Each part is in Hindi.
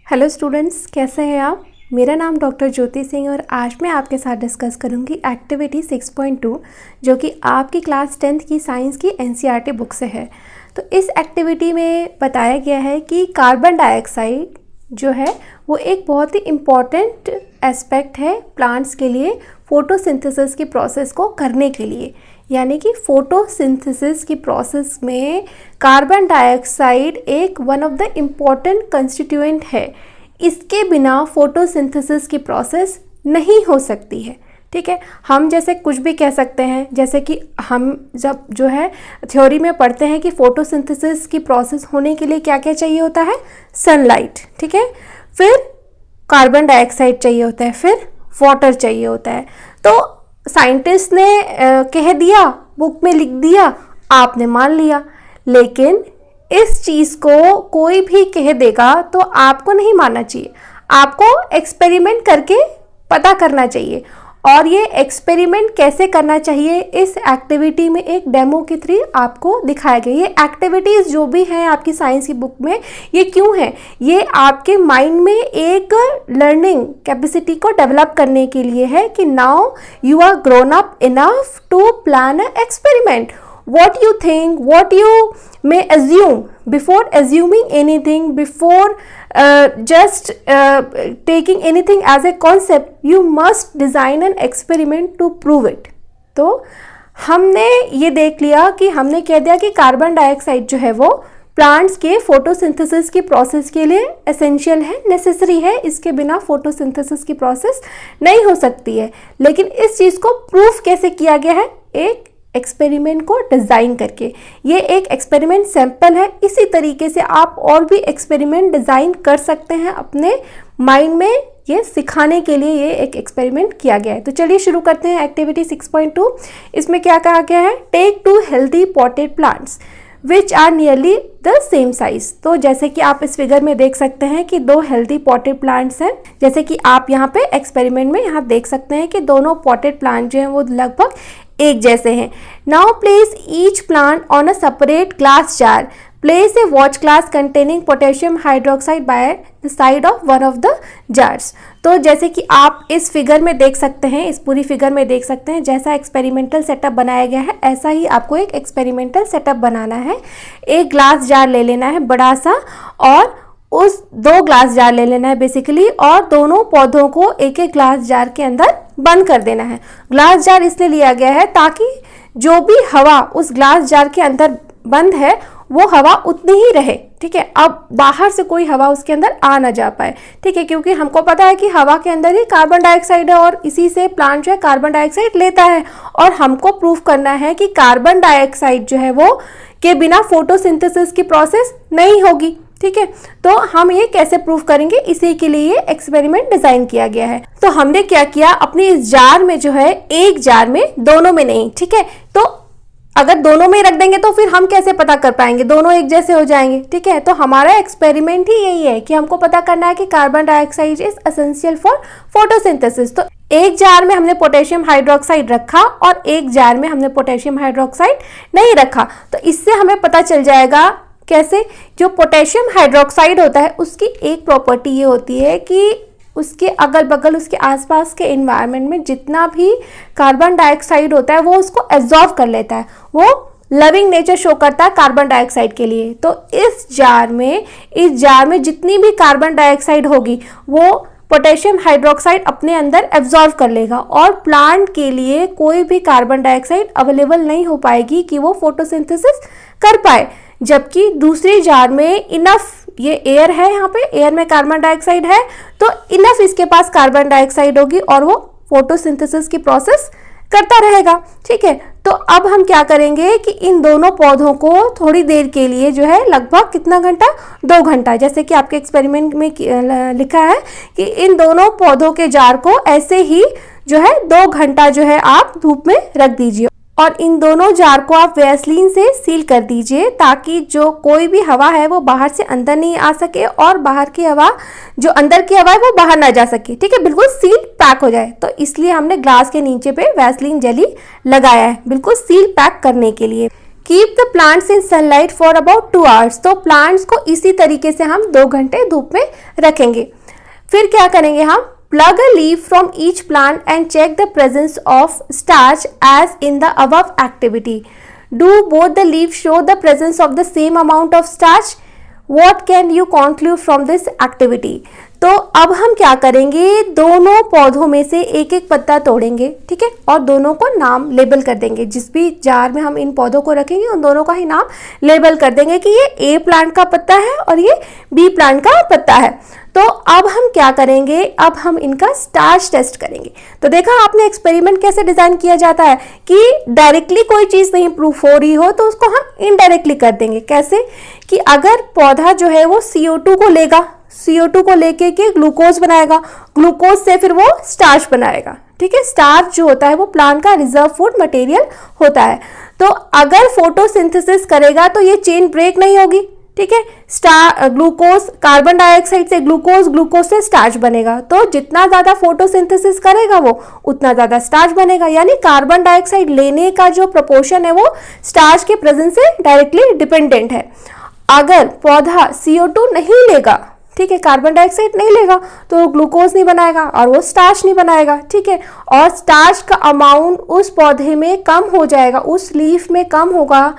हेलो स्टूडेंट्स, कैसे हैं आप। मेरा नाम डॉक्टर ज्योति सिंह और आज मैं आपके साथ डिस्कस करूंगी एक्टिविटी 6.2 जो कि आपकी क्लास 10th की साइंस की एनसीईआरटी बुक से है। तो इस एक्टिविटी में बताया गया है कि कार्बन डाइऑक्साइड जो है वो एक बहुत ही इम्पॉर्टेंट एस्पेक्ट है प्लांट्स के लिए फोटोसिंथेसिस की प्रोसेस को करने के लिए। यानी कि फोटोसिंथेसिस की प्रोसेस में कार्बन डाइऑक्साइड एक one of the important constituent है। इसके बिना फोटोसिंथेसिस की प्रोसेस नहीं हो सकती है। ठीक है, हम जैसे कुछ भी कह सकते हैं, जैसे कि हम जब जो है थ्योरी में पढ़ते हैं कि फोटोसिंथेसिस की प्रोसेस होने के लिए क्या क्या चाहिए होता है, सनलाइट, ठीक है, फिर कार्बन डाइऑक्साइड चाहिए होता है, फिर वाटर चाहिए होता है। तो साइंटिस्ट ने कह दिया, बुक में लिख दिया, आपने मान लिया, लेकिन इस चीज़ को कोई भी कह देगा तो आपको नहीं मानना चाहिए। आपको एक्सपेरिमेंट करके पता करना चाहिए। और ये एक्सपेरिमेंट कैसे करना चाहिए इस एक्टिविटी में एक डेमो के थ्रू आपको दिखाया गया। ये एक्टिविटीज़ जो भी हैं आपकी साइंस की बुक में, ये क्यों है, ये आपके माइंड में एक लर्निंग कैपेसिटी को डेवलप करने के लिए है कि now you are grown up enough to plan a experiment. What you think, what you may assume, before assuming anything, before just taking anything as a concept, you must design an experiment to prove it. तो हमने ये देख लिया कि हमने कह दिया कि कार्बन डाइऑक्साइड जो है वो प्लांट्स के फोटोसिंथेसिस की प्रोसेस के लिए एसेंशियल है, नेसेसरी है। इसके बिना फोटोसिंथेसिस की प्रोसेस नहीं हो सकती है। लेकिन इस चीज़ को प्रूफ कैसे किया गया है, एक एक्सपेरिमेंट को डिज़ाइन करके। ये एक एक्सपेरिमेंट सैंपल है। इसी तरीके से आप और भी एक्सपेरिमेंट डिज़ाइन कर सकते हैं अपने माइंड में। ये सिखाने के लिए ये एक एक्सपेरिमेंट किया गया है। तो चलिए शुरू करते हैं एक्टिविटी 6.2। इसमें क्या कहा गया है, take 2 healthy potted plants which are nearly the same size. तो जैसे कि आप इस फिगर में देख सकते हैं कि 2 हेल्दी पॉटेड प्लांट्स हैं। जैसे कि आप यहाँ पे एक्सपेरिमेंट में यहाँ देख सकते हैं कि दोनों पॉटेड प्लांट जो हैं वो लगभग एक जैसे हैं। Now place each plant on a separate glass jar. Place a watch glass containing potassium hydroxide by the side of one of the jars. तो जैसे कि आप इस फिगर में देख सकते हैं, इस पूरी फिगर में देख सकते हैं, जैसा एक्सपेरिमेंटल सेटअप बनाया गया है ऐसा ही आपको एक एक्सपेरिमेंटल सेटअप बनाना है। एक ग्लास जार ले लेना है बड़ा सा, और उस 2 ग्लास जार ले लेना है बेसिकली, और दोनों पौधों को एक एक ग्लास जार के अंदर बंद कर देना है। ग्लास जार इसलिए लिया गया है ताकि जो भी हवा उस ग्लास जार के अंदर बंद है वो हवा उतनी ही रहे। ठीक है, अब बाहर से कोई हवा उसके अंदर आ ना जा पाए। ठीक है, क्योंकि हमको पता है कि हवा के अंदर ही कार्बन डाइऑक्साइड है और इसी से प्लांट जो है कार्बन डाइऑक्साइड लेता है। और हमको प्रूफ करना है कि कार्बन डाइऑक्साइड जो है वो के बिना फोटोसिंथेसिस की प्रोसेस नहीं होगी। ठीक है, तो हम ये कैसे प्रूफ करेंगे, इसी के लिए एक्सपेरिमेंट डिजाइन किया गया है। तो हमने क्या किया, अपने इस जार में जो है, एक जार में, दोनों में नहीं। ठीक है, तो अगर दोनों में रख देंगे तो फिर हम कैसे पता कर पाएंगे, दोनों एक जैसे हो जाएंगे। ठीक है, तो हमारा एक्सपेरिमेंट ही यही है कि हमको पता करना है कि carbon dioxide is essential for photosynthesis. तो एक जार में हमने पोटेशियम हाइड्रोक्साइड रखा और एक जार में हमने पोटेशियम हाइड्रोक्साइड नहीं रखा। तो इससे हमें पता चल जाएगा कैसे, जो पोटेशियम हाइड्रोक्साइड होता है उसकी एक प्रॉपर्टी ये होती है कि उसके अगल बगल, उसके आसपास के एनवायरनमेंट में जितना भी कार्बन डाइऑक्साइड होता है वो उसको एब्जॉर्ब कर लेता है। वो लविंग नेचर शो करता है कार्बन डाइऑक्साइड के लिए। तो इस जार में जितनी भी कार्बन डाइऑक्साइड होगी वो पोटेशियम हाइड्रोक्साइड अपने अंदर एब्जॉर्ब कर लेगा, और प्लांट के लिए कोई भी कार्बन डाइऑक्साइड अवेलेबल नहीं हो पाएगी कि वो फोटोसिंथेसिस कर पाए। जबकि दूसरी जार में इनफ, ये एयर है, यहाँ पे एयर में कार्बन डाइऑक्साइड है, तो इनफ इसके पास कार्बन डाइऑक्साइड होगी और वो फोटोसिंथेसिस की प्रोसेस करता रहेगा। ठीक है, तो अब हम क्या करेंगे कि इन दोनों पौधों को थोड़ी देर के लिए जो है, लगभग कितना घंटा, 2 घंटा, जैसे कि आपके एक्सपेरिमेंट में लिखा है कि इन दोनों पौधों के जार को ऐसे ही जो है 2 घंटा जो है आप धूप में रख दीजिए, और इन दोनों जार को आप वैसलीन से सील कर दीजिए ताकि जो कोई भी हवा है वो बाहर से अंदर नहीं आ सके और बाहर की हवा, जो अंदर की हवा है वो बाहर ना जा सके। ठीक है, बिल्कुल सील पैक हो जाए। तो इसलिए हमने ग्लास के नीचे पे वैसलीन जेली लगाया है, बिल्कुल सील पैक करने के लिए। Keep the plants in sunlight for about 2 hours. तो प्लांट्स को इसी तरीके से हम 2 घंटे धूप में रखेंगे। फिर क्या करेंगे हम, plug a leaf from each plant and check the presence of starch as in the above activity. Do both the leaf show the presence of the same amount of starch? What can you conclude from this activity? तो अब हम क्या करेंगे, दोनों पौधों में से एक एक पत्ता तोड़ेंगे, ठीक है, और दोनों को नाम लेबल कर देंगे। जिस भी जार में हम इन पौधों को रखेंगे उन दोनों का ही नाम लेबल कर देंगे कि ये ए प्लांट का पत्ता है और ये बी प्लांट का पत्ता है। तो अब हम क्या करेंगे, अब हम इनका स्टार्च टेस्ट करेंगे। तो देखा आपने एक्सपेरिमेंट कैसे डिजाइन किया जाता है कि डायरेक्टली कोई चीज नहीं प्रूफ हो रही हो तो उसको हम इनडायरेक्टली कर देंगे। कैसे कि अगर पौधा जो है वो CO2 को लेगा, CO2 को लेके के ग्लूकोज बनाएगा, ग्लूकोज से फिर वो स्टार्च बनाएगा, ठीक है। स्टार्च जो होता है वो प्लांट का रिजर्व फूड मटेरियल होता है। तो अगर फोटोसिंथेसिस करेगा तो ये चेन ब्रेक नहीं होगी, ठीक है। ग्लूकोज, कार्बन डाइऑक्साइड से ग्लूकोज, ग्लूकोज से स्टार्च बनेगा। तो जितना ज्यादा फोटोसिंथेसिस करेगा वो उतना ज्यादा स्टार्च बनेगा। यानी कार्बन डाइऑक्साइड लेने का जो प्रोपोर्शन है वो स्टार्च के प्रेजेंस से डायरेक्टली डिपेंडेंट है। अगर पौधा CO2 नहीं लेगा, ठीक है, कार्बन डाइऑक्साइड नहीं लेगा तो ग्लूकोज नहीं बनाएगा और वो स्टार्च नहीं बनाएगा, ठीक है। और स्टार्च का अमाउंट उस पौधे में कम हो जाएगा, उस लीफ में कम होगा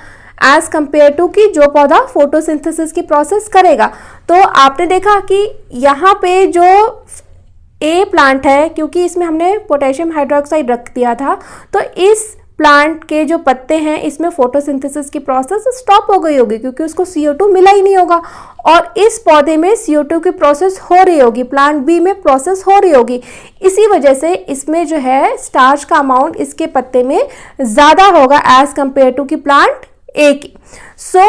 एज कंपेयर टू कि जो पौधा फोटोसिंथेसिस की प्रोसेस करेगा। तो आपने देखा कि यहाँ पे जो ए प्लांट है, क्योंकि इसमें हमने पोटेशियम हाइड्रोक्साइड रख दिया था, तो इस प्लांट के जो पत्ते हैं इसमें फोटोसिंथेसिस की प्रोसेस स्टॉप हो गई होगी क्योंकि उसको CO2 मिला ही नहीं होगा। और इस पौधे में CO2 की प्रोसेस हो रही होगी, प्लांट बी में प्रोसेस हो रही होगी। इसी वजह से इसमें जो है स्टार्च का अमाउंट इसके पत्ते में ज़्यादा होगा एज कंपेयर टू कि प्लांट ए की। सो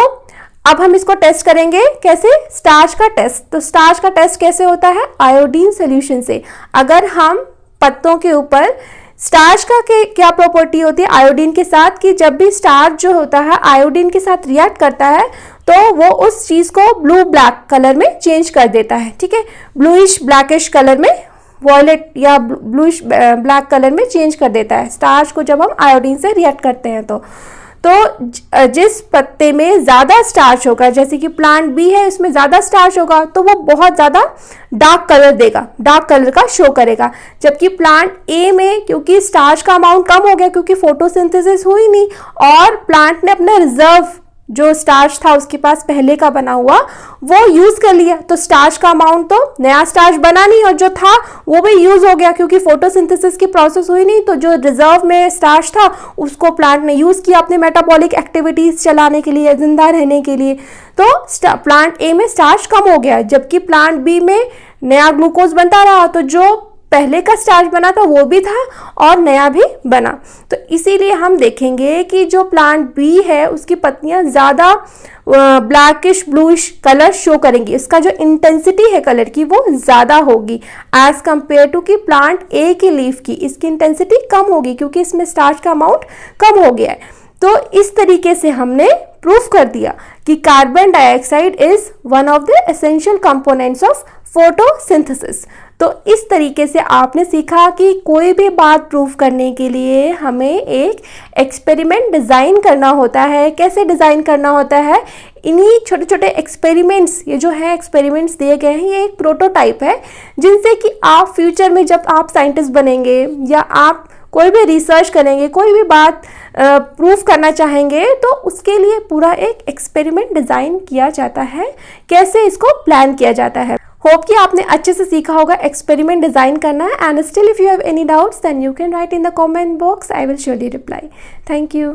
अब हम इसको टेस्ट करेंगे। कैसे? स्टार्च का टेस्ट। तो स्टार्च का टेस्ट कैसे होता है? आयोडीन सोल्यूशन से। अगर हम पत्तों के ऊपर स्टार्च का क्या प्रॉपर्टी होती है आयोडीन के साथ, कि जब भी स्टार्च जो होता है आयोडीन के साथ रिएक्ट करता है तो वो उस चीज को ब्लू ब्लैक कलर में चेंज कर देता है, ठीक है, ब्लूइश ब्लैकिश कलर में, वॉयलेट या ब्लूइश ब्लैक कलर में चेंज कर देता है स्टार्च को जब हम आयोडीन से रिएक्ट करते हैं। तो जिस पत्ते में ज़्यादा स्टार्च होगा, जैसे कि प्लांट बी है इसमें ज़्यादा स्टार्च होगा तो वो बहुत ज़्यादा डार्क कलर देगा, डार्क कलर का शो करेगा। जबकि प्लांट ए में क्योंकि स्टार्च का अमाउंट कम हो गया क्योंकि फोटोसिंथेसिस हुई नहीं और प्लांट ने अपना रिजर्व जो स्टार्च था उसके पास पहले का बना हुआ वो यूज कर लिया, तो स्टार्च का अमाउंट तो नया स्टार्च बना नहीं और जो था वो भी यूज हो गया क्योंकि फोटोसिंथेसिस की प्रोसेस हुई नहीं। तो जो रिजर्व में स्टार्च था उसको प्लांट ने यूज किया अपने मेटाबॉलिक एक्टिविटीज चलाने के लिए, जिंदा रहने के लिए। तो प्लांट ए में स्टार्च कम हो गया जबकि प्लांट बी में नया ग्लूकोज बनता रहा, तो जो पहले का स्टार्च बना था वो भी था और नया भी बना। तो इसीलिए हम देखेंगे कि जो प्लांट बी है उसकी पत्तियां ज़्यादा ब्लैकिश ब्लूइश कलर शो करेंगी, इसका जो इंटेंसिटी है कलर की वो ज़्यादा होगी एज कंपेयर टू कि प्लांट ए की लीफ की, इसकी इंटेंसिटी कम होगी क्योंकि इसमें स्टार्च का अमाउंट कम हो गया है। तो इस तरीके से हमने प्रूफ कर दिया कि carbon dioxide is one of the essential components of photosynthesis. तो इस तरीके से आपने सीखा कि कोई भी बात प्रूफ करने के लिए हमें एक एक्सपेरिमेंट डिज़ाइन करना होता है। कैसे डिज़ाइन करना होता है? इन्हीं छोटे छोटे एक्सपेरिमेंट्स, ये जो है एक्सपेरिमेंट्स दिए गए हैं ये एक प्रोटोटाइप है जिनसे कि आप फ्यूचर में जब आप साइंटिस्ट बनेंगे या आप कोई भी रिसर्च करेंगे, कोई भी बात प्रूफ करना चाहेंगे तो उसके लिए पूरा एक एक्सपेरिमेंट डिज़ाइन किया जाता है, कैसे इसको प्लान किया जाता है। होप कि आपने अच्छे से सीखा होगा एक्सपेरिमेंट डिज़ाइन करना है। And still if you have any doubts then you can write in the comment box, I will surely reply. Thank you.